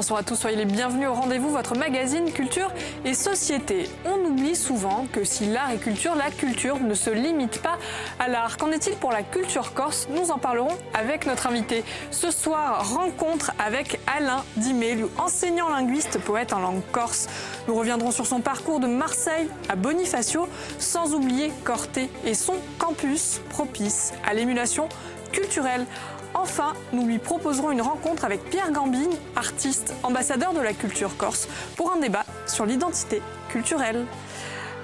Bonsoir à tous, soyez les bienvenus au rendez-vous, votre magazine Culture et Société. On oublie souvent que si l'art est culture, la culture ne se limite pas à l'art. Qu'en est-il pour la culture corse? Nous en parlerons avec notre invité. Ce soir, rencontre avec Alain Dimé, enseignant linguiste, poète en langue corse. Nous reviendrons sur son parcours de Marseille à Bonifacio, sans oublier Corté et son campus propice à l'émulation culturelle. Enfin, nous lui proposerons une rencontre avec Pierre Gambine, artiste, ambassadeur de la culture corse, pour un débat sur l'identité culturelle.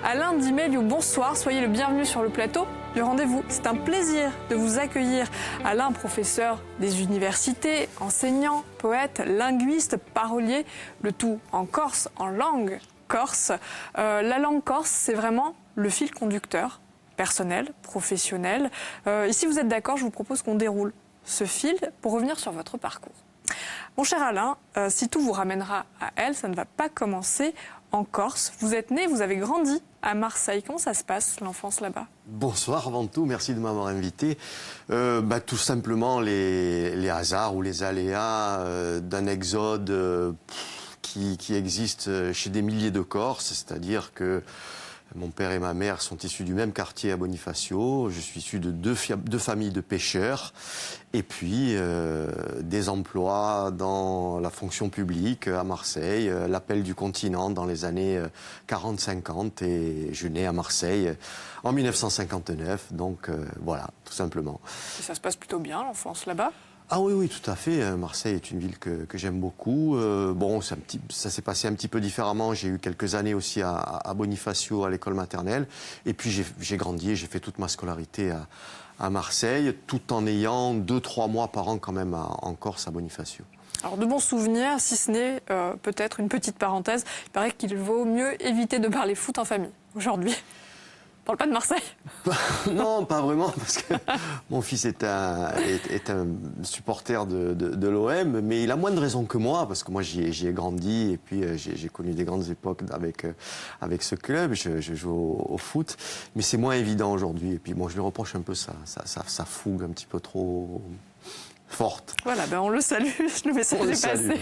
Alain Dimé, bonsoir, soyez le bienvenu sur le plateau du rendez-vous. C'est un plaisir de vous accueillir. Alain, professeur des universités, enseignant, poète, linguiste, parolier, le tout en corse, en langue corse. La langue corse, c'est vraiment le fil conducteur, personnel, professionnel. Et si vous êtes d'accord, je vous propose qu'on déroule ce fil pour revenir sur votre parcours. Mon cher Alain, si tout vous ramènera à elle, ça ne va pas commencer en Corse. Vous êtes né, vous avez grandi à Marseille. Comment ça se passe, l'enfance là-bas? Bonsoir avant tout, merci de m'avoir invité. Tout simplement les hasards ou les aléas d'un exode qui existe chez des milliers de Corses, c'est-à-dire que mon père et ma mère sont issus du même quartier à Bonifacio. Je suis issu de deux familles de pêcheurs. Et puis, des emplois dans la fonction publique à Marseille, l'appel du continent dans les années 40-50. Et je nais à Marseille en 1959. Donc, voilà, tout simplement. Et ça se passe plutôt bien, l'enfance là-bas? Ah oui, oui, tout à fait. Marseille est une ville que j'aime beaucoup. Bon, ça s'est passé un petit peu différemment. J'ai eu quelques années aussi à Bonifacio, à l'école maternelle. Et puis j'ai grandi et j'ai fait toute ma scolarité à Marseille, tout en ayant 2-3 mois par an quand même en Corse, à Bonifacio. Alors de bons souvenirs, si ce n'est peut-être une petite parenthèse. Il paraît qu'il vaut mieux éviter de parler foot en famille aujourd'hui. On parle pas de Marseille? Non, pas vraiment, parce que mon fils est un supporter de l'OM, mais il a moins de raisons que moi, parce que moi j'y ai grandi, et puis j'ai connu des grandes époques avec ce club, je joue au foot, mais c'est moins évident aujourd'hui, et puis moi je lui reproche un peu sa fougue un petit peu trop forte. Voilà, on le salue, le message est passé.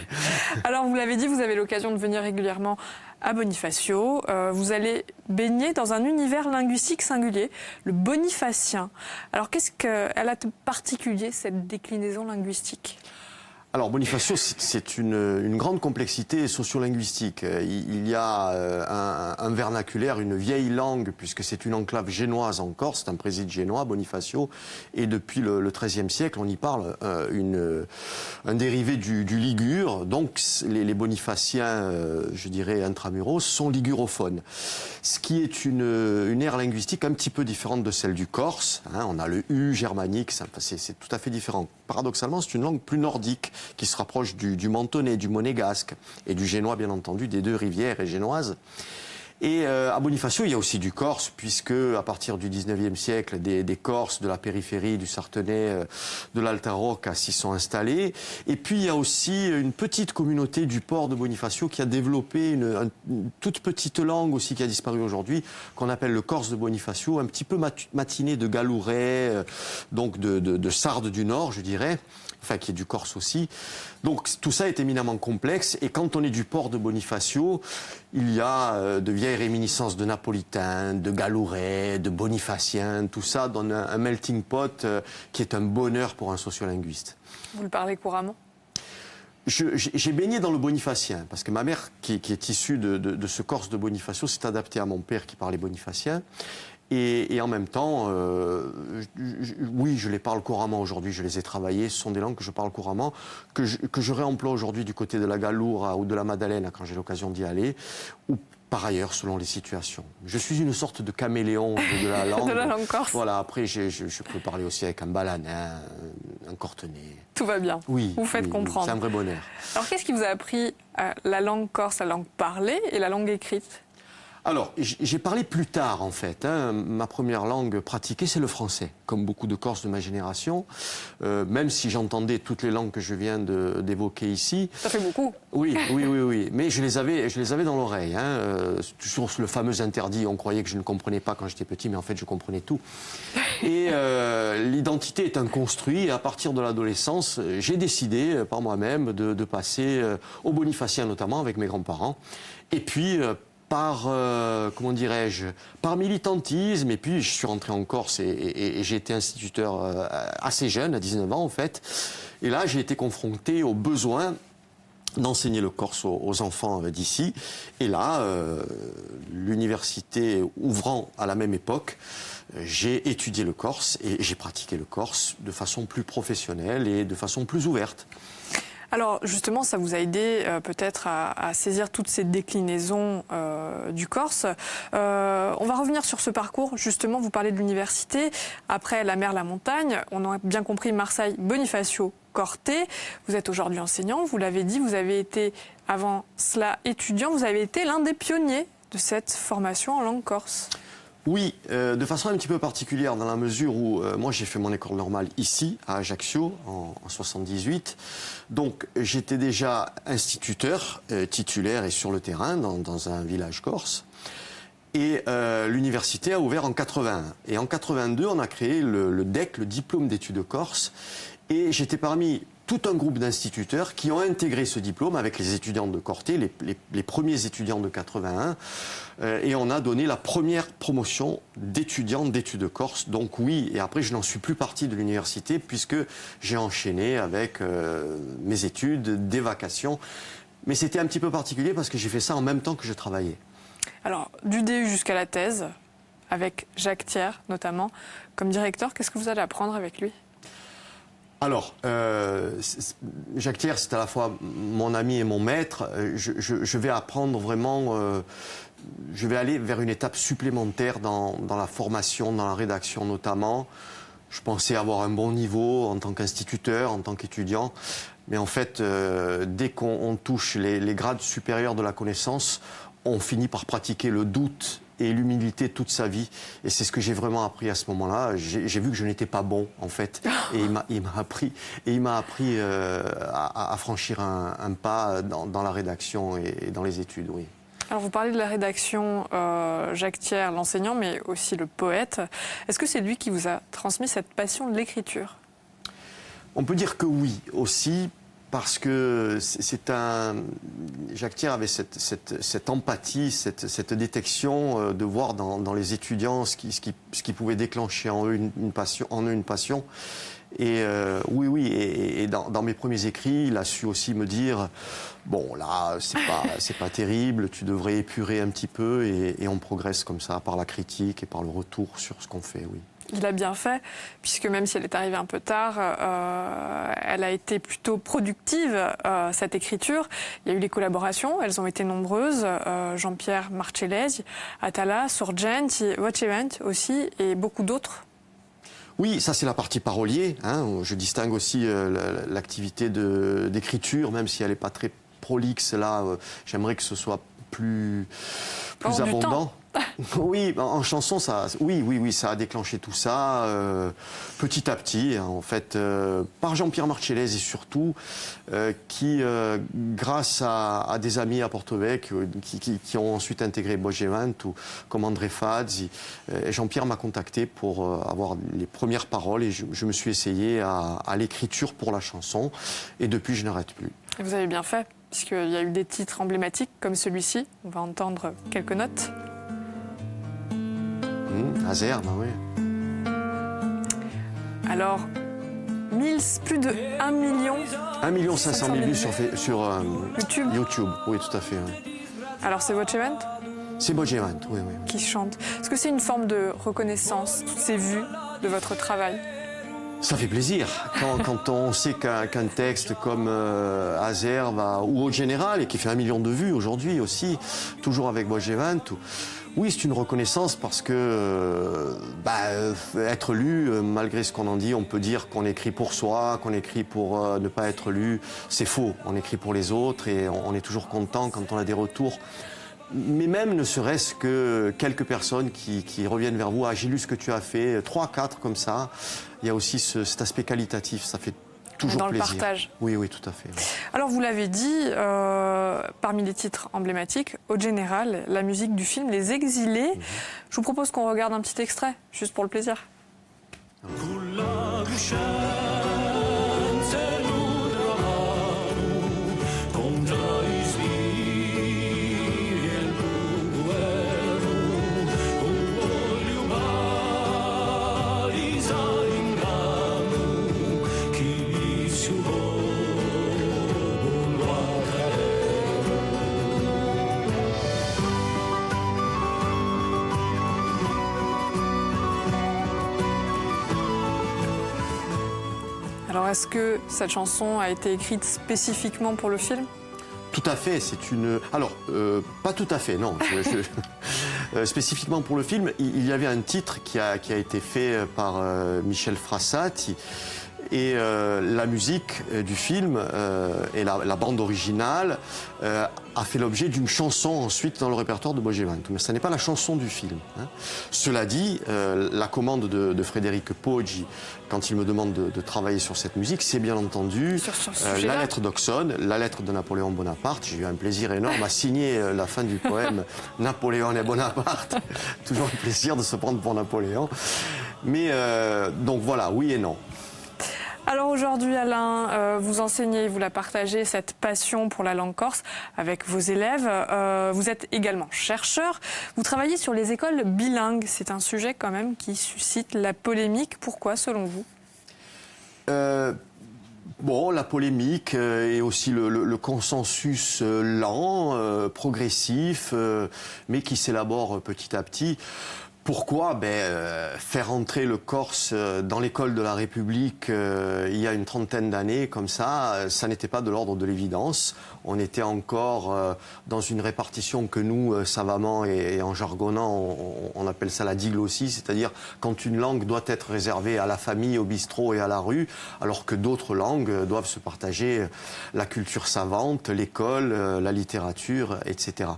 Alors vous l'avez dit, vous avez l'occasion de venir régulièrement à Bonifacio. Vous allez baigner dans un univers linguistique singulier, le bonifacien. Alors qu'est-ce qu'elle a de particulier, cette déclinaison linguistique ? Alors Bonifacio, c'est une grande complexité sociolinguistique. Il y a un vernaculaire, une vieille langue, puisque c'est une enclave génoise en Corse, c'est un préside génois, Bonifacio, et depuis le XIIIe siècle, on y parle un dérivé du ligure. Donc les bonifaciens, je dirais intramuros, sont ligurophones. Ce qui est une ère linguistique un petit peu différente de celle du corse. On a le U germanique, c'est tout à fait différent. Paradoxalement, c'est une langue plus nordique, qui se rapproche du mentonais, du monégasque et du génois, bien entendu, des deux rivières et génoises. Et à Bonifacio, il y a aussi du corse, puisque à partir du 19e siècle, des Corses de la périphérie, du Sartenay, de l'Alta Rocca s'y sont installés. Et puis il y a aussi une petite communauté du port de Bonifacio qui a développé une toute petite langue aussi qui a disparu aujourd'hui, qu'on appelle le corse de Bonifacio, un petit peu matiné de galourais, donc de Sardes du Nord, je dirais. Enfin, qui est du corse aussi. Donc tout ça est éminemment complexe, et quand on est du port de Bonifacio, il y a de vieilles réminiscences de napolitains, de galourais, de bonifacien. Tout ça donne un melting pot qui est un bonheur pour un sociolinguiste. Vous le parlez couramment? J'ai baigné dans le bonifacien, parce que ma mère, qui est issue de ce corse de Bonifacio, s'est adaptée à mon père qui parlait bonifacien. Et en même temps, oui, je les parle couramment aujourd'hui, je les ai travaillées, ce sont des langues que je parle couramment, que je réemploie aujourd'hui du côté de la Galoura ou de la Madeleine quand j'ai l'occasion d'y aller, ou par ailleurs selon les situations. Je suis une sorte de caméléon de la langue. De la langue corse. Voilà, après je peux parler aussi avec un balanin, un cortenay. Tout va bien, oui, vous faites comprendre. C'est un vrai bonheur. Alors qu'est-ce qui vous a appris la langue corse, la langue parlée et la langue écrite? Alors, j'ai parlé plus tard, en fait. Ma première langue pratiquée, c'est le français, comme beaucoup de Corses de ma génération. Même si j'entendais toutes les langues que je viens d'évoquer ici. Ça fait beaucoup. Oui. Mais je les avais dans l'oreille. Toujours le fameux interdit. On croyait que je ne comprenais pas quand j'étais petit, mais en fait, je comprenais tout. Et l'identité est un construit. Et à partir de l'adolescence, j'ai décidé par moi-même de passer au Bonifacien, notamment avec mes grands-parents. Et puis par, comment dirais-je, par militantisme. Et puis je suis rentré en Corse et j'ai été instituteur assez jeune, à 19 ans en fait. Et là, j'ai été confronté aux besoins d'enseigner le corse aux enfants d'ici. Et là, l'université ouvrant à la même époque, j'ai étudié le corse et j'ai pratiqué le corse de façon plus professionnelle et de façon plus ouverte. Alors justement, ça vous a aidé peut-être à saisir toutes ces déclinaisons du corse. On va revenir sur ce parcours. Justement, vous parlez de l'université. Après la mer, la montagne, on a bien compris Marseille, Bonifacio, Corté. Vous êtes aujourd'hui enseignant, vous l'avez dit, vous avez été avant cela étudiant. Vous avez été l'un des pionniers de cette formation en langue corse. Oui, de façon un petit peu particulière dans la mesure où moi j'ai fait mon école normale ici, à Ajaccio, en 78. Donc j'étais déjà instituteur, titulaire et sur le terrain dans un village corse. Et l'université a ouvert en 81. Et en 82, on a créé le DEC, le diplôme d'études corse. Et j'étais parmi tout un groupe d'instituteurs qui ont intégré ce diplôme avec les étudiants de Corté, les premiers étudiants de 81. Et on a donné la première promotion d'étudiants d'études corse. Donc oui, et après je n'en suis plus parti de l'université puisque j'ai enchaîné avec mes études, des vacations. Mais c'était un petit peu particulier parce que j'ai fait ça en même temps que je travaillais. Alors, du DU jusqu'à la thèse, avec Jacques Thiers notamment, comme directeur, qu'est-ce que vous allez apprendre avec lui ? Alors, Jacques Thiers, c'est à la fois mon ami et mon maître. Je vais apprendre vraiment, je vais aller vers une étape supplémentaire dans la formation, dans la rédaction notamment. Je pensais avoir un bon niveau en tant qu'instituteur, en tant qu'étudiant. Mais en fait, dès qu'on touche les grades supérieurs de la connaissance, on finit par pratiquer le doute et l'humilité toute sa vie. Et c'est ce que j'ai vraiment appris à ce moment-là. J'ai vu que je n'étais pas bon, en fait. Et il m'a appris à franchir un pas dans la rédaction et dans les études, oui. Alors vous parlez de la rédaction, Jacques Thiers, l'enseignant, mais aussi le poète. Est-ce que c'est lui qui vous a transmis cette passion de l'écriture ? On peut dire que oui, aussi. Parce que Jacques Thiers avait cette empathie, cette détection de voir dans les étudiants ce qui pouvait déclencher en eux une passion. Et oui, et dans mes premiers écrits, il a su aussi me dire bon là c'est pas terrible, tu devrais épurer un petit peu et on progresse comme ça par la critique et par le retour sur ce qu'on fait, oui. Il a bien fait, puisque même si elle est arrivée un peu tard, elle a été plutôt productive, cette écriture. Il y a eu les collaborations, elles ont été nombreuses. Jean-Pierre Marcellesi, Atala, Sorgenti, Vocevent aussi, et beaucoup d'autres. Oui, ça c'est la partie parolier. Hein. Je distingue aussi l'activité d'écriture, même si elle n'est pas très prolixe. Là, j'aimerais que ce soit plus abondant. Oui, en chanson, oui, ça a déclanché tout ça petit à petit, hein, en fait, par Jean-Pierre Marcellesi surtout, qui, grâce à des amis à Porto-Vecchio qui ont ensuite intégré Vocevent, ou comme André Fazzi, Jean-Pierre m'a contacté pour avoir les premières paroles et je me suis essayé à l'écriture pour la chanson et depuis je n'arrête plus. Et vous avez bien fait, puisqu'il y a eu des titres emblématiques comme celui-ci, on va entendre quelques notes. Azer, ben oui. Alors, plus de 1 million... 1 500 000 vues sur YouTube. Oui, tout à fait. Oui. Alors, c'est Vocevent ? C'est Vocevent, oui. Qui chante. Est-ce que c'est une forme de reconnaissance, toutes ces vues de votre travail ? Ça fait plaisir. Quand on sait qu'un texte comme Azer ou Au Général, et qui fait 1 million de vues aujourd'hui aussi, toujours avec Vocevent, oui, c'est une reconnaissance parce que être lu, malgré ce qu'on en dit, on peut dire qu'on écrit pour soi, qu'on écrit pour ne pas être lu. C'est faux. On écrit pour les autres et on est toujours content quand on a des retours. Mais même ne serait-ce que quelques personnes qui reviennent vers vous. Ah, j'ai lu ce que tu as fait, 3, 4 comme ça. Il y a aussi cet aspect qualitatif, ça fait toujours dans plaisir. Le partage. Oui, tout à fait. Oui. Alors vous l'avez dit, parmi les titres emblématiques, Au Général, la musique du film Les Exilés. Je vous propose qu'on regarde un petit extrait, juste pour le plaisir. Alors est-ce que cette chanson a été écrite spécifiquement pour le film ? Tout à fait, c'est une... Alors, pas tout à fait, non. Spécifiquement pour le film, il y avait un titre qui a été fait par Michel Frassat. Et la musique du film et la bande originale a fait l'objet d'une chanson ensuite dans le répertoire de Bogevant. Mais ce n'est pas la chanson du film. Hein. Cela dit, la commande de Frédéric Poggi, quand il me demande de travailler sur cette musique, c'est bien entendu la lettre d'Auxonne, la lettre de Napoléon Bonaparte. J'ai eu un plaisir énorme à signer la fin du poème Napoléon et Bonaparte. Toujours un plaisir de se prendre pour Napoléon. Mais donc voilà, oui et non. Alors aujourd'hui, Alain, vous enseignez, vous la partagez, cette passion pour la langue corse avec vos élèves. Vous êtes également chercheur. Vous travaillez sur les écoles bilingues. C'est un sujet quand même qui suscite la polémique. Pourquoi, selon vous ? Bon, la polémique et aussi le consensus lent, progressif, mais qui s'élabore petit à petit. Pourquoi ? Faire entrer le corse dans l'école de la République il y a une trentaine d'années, comme ça n'était pas de l'ordre de l'évidence. On était encore dans une répartition que nous, savamment et en jargonnant, on appelle ça la diglossie, c'est-à-dire quand une langue doit être réservée à la famille, au bistrot et à la rue, alors que d'autres langues doivent se partager la culture savante, l'école, la littérature, etc.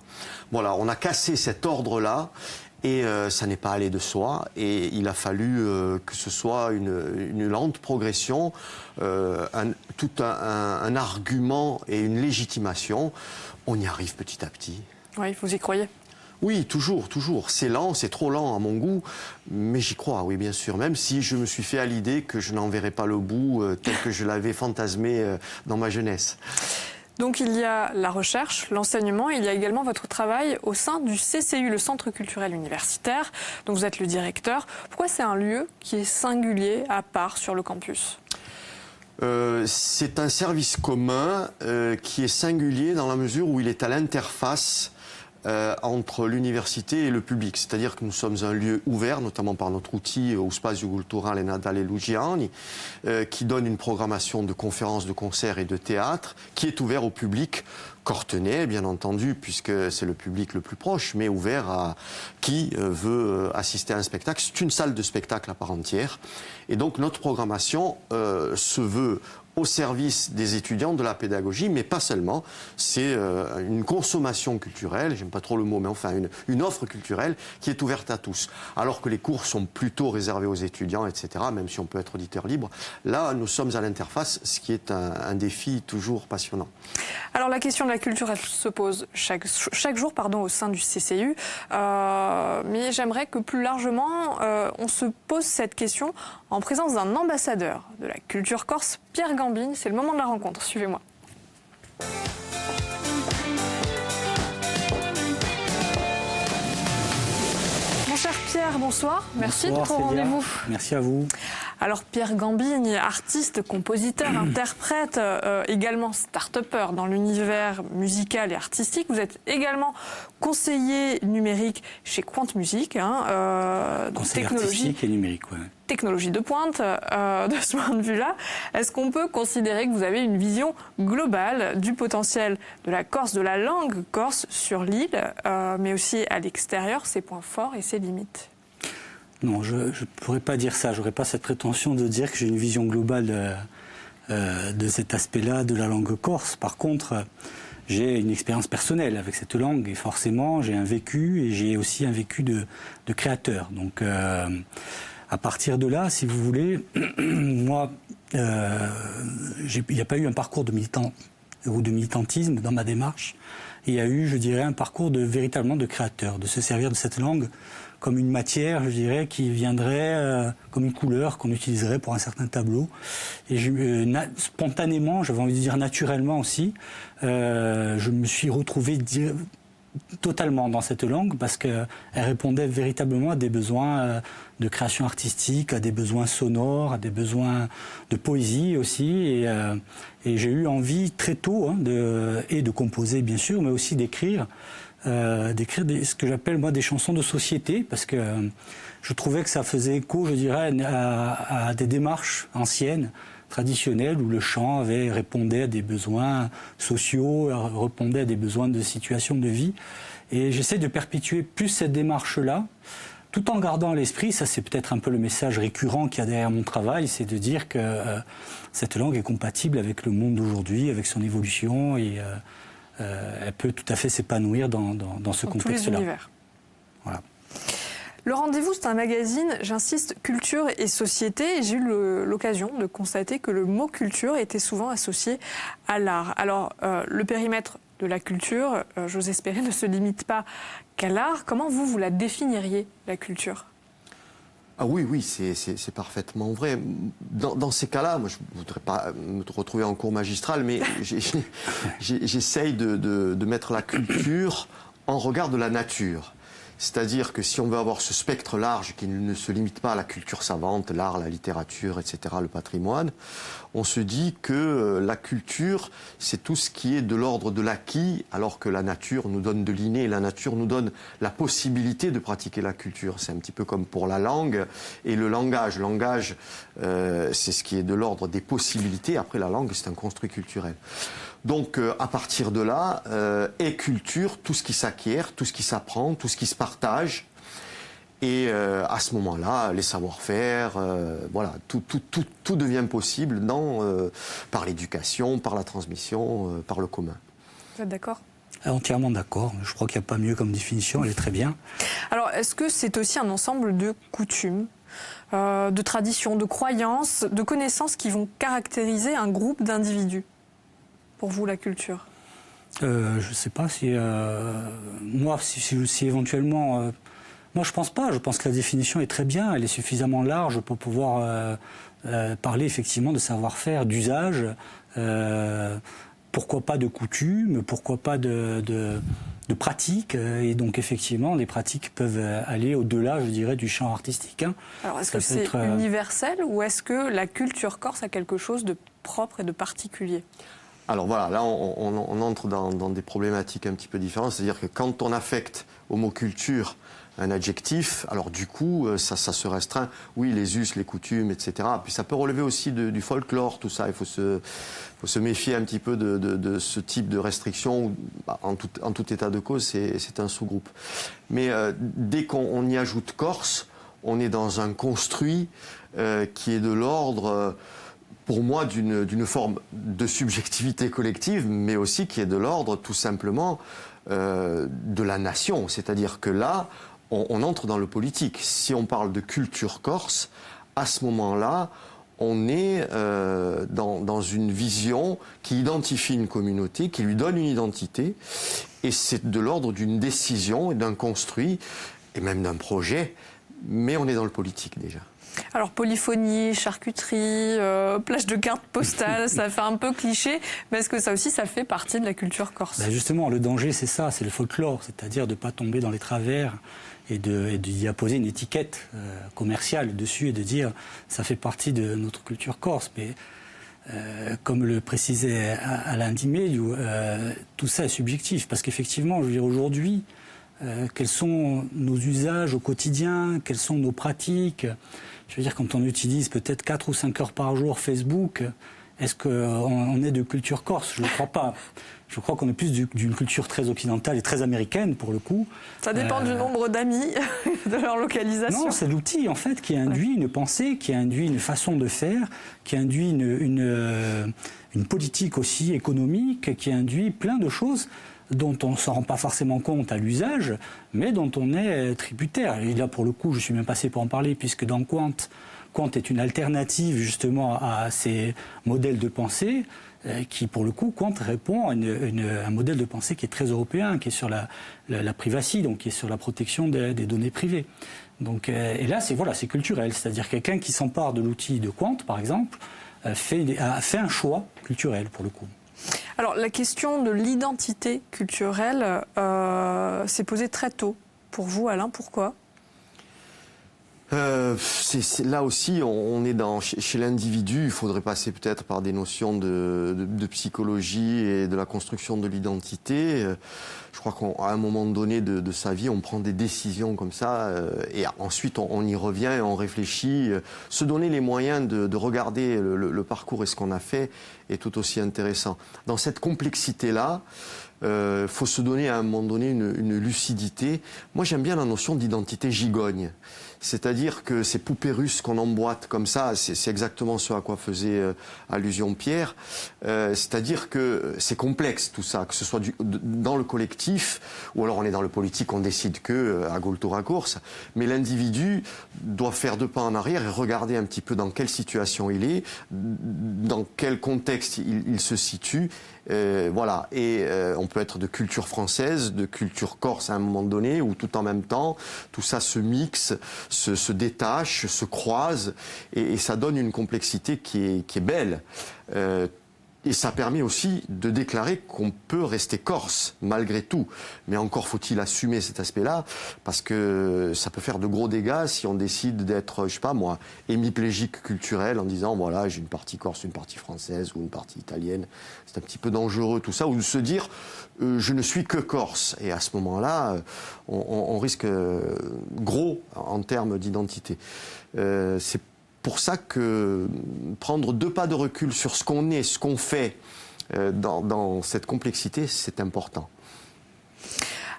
Voilà, on a cassé cet ordre-là. Et ça n'est pas allé de soi, et il a fallu que ce soit une lente progression, tout un argument et une légitimation. On y arrive petit à petit. Oui, vous y croyez ? Oui, toujours, toujours. C'est lent, c'est trop lent à mon goût, mais j'y crois, oui, bien sûr. Même si je me suis fait à l'idée que je n'en verrais pas le bout tel que je l'avais fantasmé dans ma jeunesse. Donc il y a la recherche, l'enseignement, il y a également votre travail au sein du CCU, le Centre culturel universitaire, dont vous êtes le directeur. Pourquoi c'est un lieu qui est singulier, à part sur le campus ? C'est un service commun qui est singulier dans la mesure où il est à l'interface entre l'université et le public. C'est-à-dire que nous sommes un lieu ouvert, notamment par notre outil O Spazio Culturale Nadale Lugiani, qui donne une programmation de conférences, de concerts et de théâtre, qui est ouvert au public cortenais, bien entendu, puisque c'est le public le plus proche, mais ouvert à qui veut assister à un spectacle. C'est une salle de spectacle à part entière. Et donc notre programmation se veut au service des étudiants de la pédagogie, mais pas seulement. C'est une consommation culturelle, j'aime pas trop le mot, mais enfin une offre culturelle qui est ouverte à tous. Alors que les cours sont plutôt réservés aux étudiants, etc., même si on peut être auditeur libre. Là, nous sommes à l'interface, ce qui est un défi toujours passionnant. Alors la question de la culture, elle se pose chaque jour au sein du CCU, mais j'aimerais que plus largement, on se pose cette question en présence d'un ambassadeur de la culture corse, Pierre Gambini. C'est le moment de la rencontre. Suivez-moi. Mon cher Pierre, bonsoir. Merci bonsoir, de votre rendez-vous. Merci à vous. Alors Pierre Gambini, artiste, compositeur, interprète, également start-upper dans l'univers musical et artistique. Vous êtes également conseiller numérique chez Quant Music. Conseiller artistique et numérique, ouais. Technologie de pointe, de ce point de vue-là. Est-ce qu'on peut considérer que vous avez une vision globale du potentiel de la Corse, de la langue corse sur l'île, mais aussi à l'extérieur, ses points forts et ses limites ? Non, je ne pourrais pas dire ça. Je n'aurais pas cette prétention de dire que j'ai une vision globale de cet aspect-là de la langue corse. Par contre, j'ai une expérience personnelle avec cette langue et forcément, j'ai un vécu et j'ai aussi un vécu de créateur. Donc, à partir de là, si vous voulez, moi, il n'y a pas eu un parcours de militant ou de militantisme dans ma démarche. Il y a eu, je dirais, un parcours véritablement de créateur, de se servir de cette langue comme une matière, je dirais, qui viendrait comme une couleur qu'on utiliserait pour un certain tableau. Et spontanément, j'avais envie de dire naturellement aussi, je me suis retrouvé totalement dans cette langue parce qu'elle répondait véritablement à des besoins de création artistique, à des besoins sonores, à des besoins de poésie aussi. Et j'ai eu envie très tôt de composer bien sûr, mais aussi d'écrire ce que j'appelle moi des chansons de société, parce que je trouvais que ça faisait écho, je dirais, à des démarches anciennes, traditionnelles, où le chant répondait à des besoins sociaux, répondait à des besoins de situation de vie. Et j'essaie de perpétuer plus cette démarche-là, tout en gardant à l'esprit, ça c'est peut-être un peu le message récurrent qu'il y a derrière mon travail, c'est de dire que cette langue est compatible avec le monde d'aujourd'hui, avec son évolution, et elle peut tout à fait s'épanouir dans ce contexte-là. Tous les univers. Voilà. Le Rendez-vous, c'est un magazine, j'insiste, culture et société. Et j'ai eu l'occasion de constater que le mot culture était souvent associé à l'art. Alors, le périmètre de la culture, j'ose espérer, ne se limite pas qu'à l'art. Comment vous la définiriez, la culture ? Ah oui, c'est parfaitement vrai. Dans ces cas-là, moi je ne voudrais pas me retrouver en cours magistral, mais j'essaye de mettre la culture en regard de la nature. C'est-à-dire que si on veut avoir ce spectre large qui ne se limite pas à la culture savante, l'art, la littérature, etc., le patrimoine, on se dit que la culture, c'est tout ce qui est de l'ordre de l'acquis, alors que la nature nous donne de l'inné, la nature nous donne la possibilité de pratiquer la culture. C'est un petit peu comme pour la langue et le langage. Le langage, c'est ce qui est de l'ordre des possibilités. Après, la langue, c'est un construit culturel. Donc, à partir de là, est culture tout ce qui s'acquiert, tout ce qui s'apprend, tout ce qui se partage. Et à ce moment-là, les savoir-faire, voilà, tout devient possible par l'éducation, par la transmission, par le commun. Vous êtes d'accord ? Entièrement d'accord. Je crois qu'il n'y a pas mieux comme définition, elle est très bien. Alors, est-ce que c'est aussi un ensemble de coutumes, de traditions, de croyances, de connaissances qui vont caractériser un groupe d'individus ? Pour vous, la culture ? Je ne sais pas si... moi, si éventuellement... moi, je ne pense pas. Je pense que la définition est très bien. Elle est suffisamment large pour pouvoir parler effectivement de savoir-faire, d'usage. Pourquoi pas de coutumes, pourquoi pas de pratiques. Et donc, effectivement, les pratiques peuvent aller au-delà, je dirais, du champ artistique. Alors, est-ce que c'est universel ou est-ce que la culture corse a quelque chose de propre et de particulier ? Alors voilà, là on entre dans des problématiques un petit peu différentes, c'est-à-dire que quand on affecte au mot culture un adjectif, alors du coup ça se restreint, oui les us, les coutumes, etc. Puis ça peut relever aussi du folklore, tout ça, il faut se méfier un petit peu de ce type de restriction, en tout état de cause c'est un sous-groupe. Mais dès qu'on y ajoute Corse, on est dans un construit qui est de l'ordre... pour moi, d'une forme de subjectivité collective, mais aussi qui est de l'ordre, tout simplement, de la nation. C'est-à-dire que là, on entre dans le politique. Si on parle de culture corse, à ce moment-là, on est dans une vision qui identifie une communauté, qui lui donne une identité, et c'est de l'ordre d'une décision et d'un construit, et même d'un projet, mais on est dans le politique déjà. Alors, polyphonie, charcuterie, plage de cartes postales, ça fait un peu cliché, mais est-ce que ça aussi, ça fait partie de la culture corse ? Justement, le danger, c'est ça, c'est le folklore, c'est-à-dire de ne pas tomber dans les travers et d'y apposer une étiquette commerciale dessus et de dire ça fait partie de notre culture corse. Mais comme le précisait Alain Dimeliou, tout ça est subjectif, parce qu'effectivement, je veux dire, aujourd'hui, quels sont nos usages au quotidien, quelles sont nos pratiques. Je veux dire, quand on utilise peut-être 4 ou 5 heures par jour Facebook, est-ce qu'on est de culture corse ? Je ne crois pas. Je crois qu'on est plus d'une culture très occidentale et très américaine, pour le coup. Ça dépend du nombre d'amis, de leur localisation. Non, c'est l'outil, en fait, qui induit une pensée, qui induit une façon de faire, qui induit une politique aussi économique, qui induit plein de choses dont on ne s'en rend pas forcément compte à l'usage, mais dont on est tributaire. Et là, pour le coup, je suis bien passé pour en parler, puisque dans Quant conte est une alternative justement à ces modèles de pensée qui, pour le coup, conte répond à un modèle de pensée qui est très européen, qui est sur la privacy, donc qui est sur la protection des données privées. Donc, et là, c'est culturel, c'est-à-dire quelqu'un qui s'empare de l'outil de Quant, par exemple, a fait un choix culturel, pour le coup. Alors, la question de l'identité culturelle s'est posée très tôt. Pour vous, Alain, pourquoi ? Là aussi, on est chez l'individu. Il faudrait passer peut-être par des notions de psychologie et de la construction de l'identité. Je crois qu'à un moment donné de sa vie, on prend des décisions comme ça, et ensuite on y revient et on réfléchit. Se donner les moyens de regarder le parcours et ce qu'on a fait est tout aussi intéressant. Dans cette complexité-là, faut se donner à un moment donné une lucidité. Moi, j'aime bien la notion d'identité gigogne. C'est-à-dire que ces poupées russes qu'on emboîte comme ça, c'est exactement ce à quoi faisait allusion Pierre. C'est-à-dire que c'est complexe tout ça, que ce soit dans le collectif, ou alors on est dans le politique, on décide que à goal tour à course. Mais l'individu doit faire 2 pas en arrière et regarder un petit peu dans quelle situation il est, dans quel contexte il se situe. Voilà, et on peut être de culture française, de culture corse à un moment donné, ou tout en même temps, tout ça se mixe, se détache, se croise, et ça donne une complexité qui est belle. Et ça permet aussi de déclarer qu'on peut rester corse, malgré tout. Mais encore faut-il assumer cet aspect-là, parce que ça peut faire de gros dégâts si on décide d'être, je sais pas moi, hémiplégique culturel en disant, voilà, j'ai une partie corse, une partie française ou une partie italienne. C'est un petit peu dangereux tout ça, ou de se dire, je ne suis que corse. Et à ce moment-là, on risque gros en termes d'identité. C'est pour ça que prendre 2 pas de recul sur ce qu'on est, ce qu'on fait dans cette complexité, c'est important.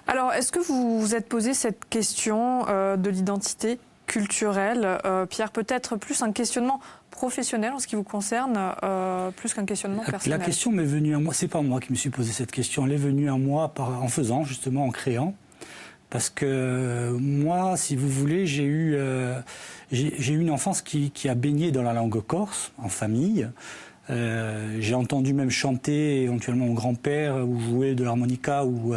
Alors, est-ce que vous vous êtes posé cette question de l'identité culturelle, Pierre, peut-être plus un questionnement professionnel en ce qui vous concerne, plus qu'un questionnement personnel? La question m'est venue à moi, c'est pas moi qui me suis posé cette question, elle est venue à moi en faisant, justement, en créant. Parce que moi, si vous voulez, j'ai eu une enfance qui a baigné dans la langue corse, en famille. J'ai entendu même chanter éventuellement mon grand-père ou jouer de l'harmonica ou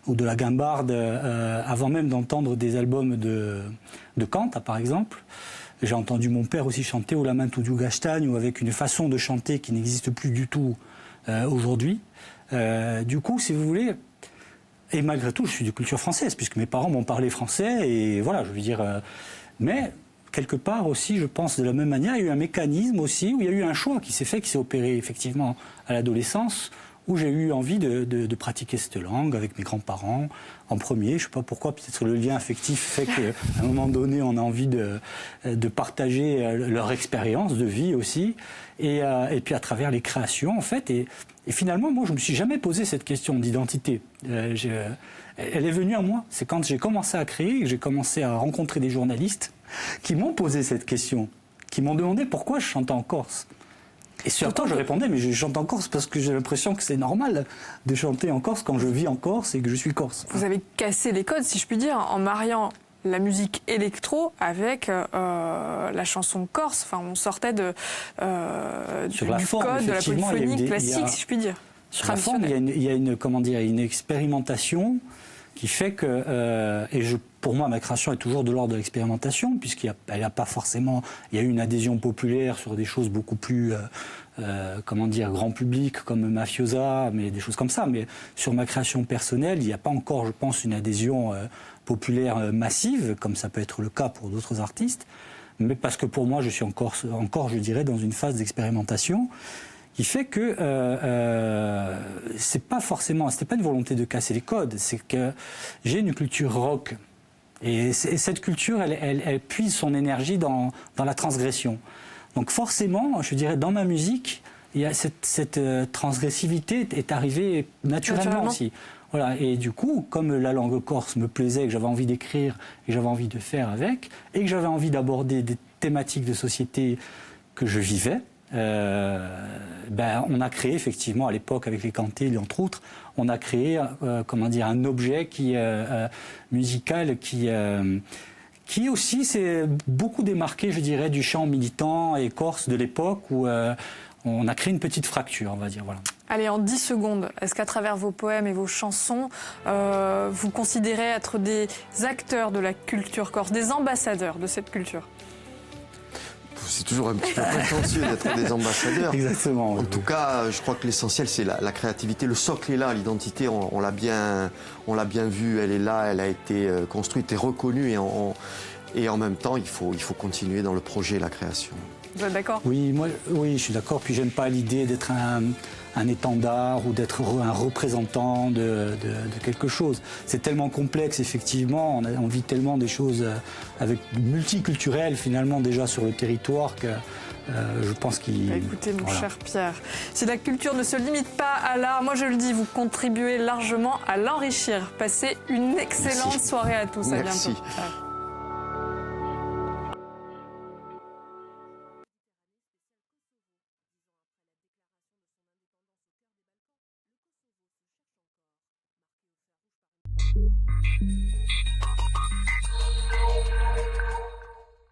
de la guimbarde avant même d'entendre des albums de Canta, par exemple. J'ai entendu mon père aussi chanter au Lamento du Gastagne, ou avec une façon de chanter qui n'existe plus du tout aujourd'hui. Du coup, si vous voulez... Et malgré tout, je suis de culture française, puisque mes parents m'ont parlé français, et voilà, je veux dire... mais, quelque part aussi, je pense, de la même manière, il y a eu un mécanisme aussi, où il y a eu un choix qui s'est fait, qui s'est opéré effectivement à l'adolescence, où j'ai eu envie de pratiquer cette langue avec mes grands-parents en premier. Je ne sais pas pourquoi, peut-être le lien affectif fait qu'à un moment donné, on a envie de partager leur expérience de vie aussi, et puis à travers les créations, en fait. Et finalement, moi, je ne me suis jamais posé cette question d'identité. Elle est venue à moi. C'est quand j'ai commencé à créer, que j'ai commencé à rencontrer des journalistes qui m'ont posé cette question, qui m'ont demandé pourquoi je chantais en Corse. Et surtout, je répondais, mais je chante en Corse parce que j'ai l'impression que c'est normal de chanter en Corse quand je vis en Corse et que je suis corse. Vous avez cassé les codes, si je puis dire, en mariant la musique électro avec la chanson corse. Enfin, on sortait du code de la polyphonie classique, si je puis dire. Sur la forme, il y a une expérimentation qui fait que, pour moi, ma création est toujours de l'ordre de l'expérimentation, puisqu'il n'y a pas forcément, il y a eu une adhésion populaire sur des choses beaucoup plus, grand public, comme Mafiosa, mais des choses comme ça. Mais sur ma création personnelle, il n'y a pas encore, je pense, une adhésion populaire massive, comme ça peut être le cas pour d'autres artistes. Mais parce que pour moi, je suis encore, je dirais, dans une phase d'expérimentation, qui fait que c'était pas une volonté de casser les codes, c'est que j'ai une culture rock. Et cette culture, elle puise son énergie dans la transgression. Donc forcément, je dirais, dans ma musique, il y a cette transgressivité est arrivée naturellement aussi. Voilà. Et du coup, comme la langue corse me plaisait, que j'avais envie d'écrire et j'avais envie de faire avec, et que j'avais envie d'aborder des thématiques de société que je vivais, on a créé effectivement à l'époque avec les cantés, entre autres, on a créé un objet qui musical qui qui aussi s'est beaucoup démarqué, je dirais, du chant militant et corse de l'époque où on a créé une petite fracture, on va dire. Voilà. Allez, en 10 secondes, est-ce qu'à travers vos poèmes et vos chansons, vous considérez être des acteurs de la culture corse, des ambassadeurs de cette culture? C'est toujours un petit peu prétentieux d'être des ambassadeurs. Exactement. En tout cas, je crois que l'essentiel, c'est la créativité. Le socle est là, l'identité, on l'a bien vu, elle est là, elle a été construite et reconnue. Et en même temps, il faut continuer dans le projet et la création. Vous êtes d'accord? Oui, je suis d'accord. Puis j'aime pas l'idée d'être un étendard ou d'être un représentant de quelque chose. C'est tellement complexe, effectivement. On vit tellement des choses multiculturelles, finalement, déjà sur le territoire que je pense qu'il... Écoutez, mon cher Pierre, si la culture ne se limite pas à l'art, moi je le dis, vous contribuez largement à l'enrichir. Passez une excellente soirée à tous. Merci. À bientôt.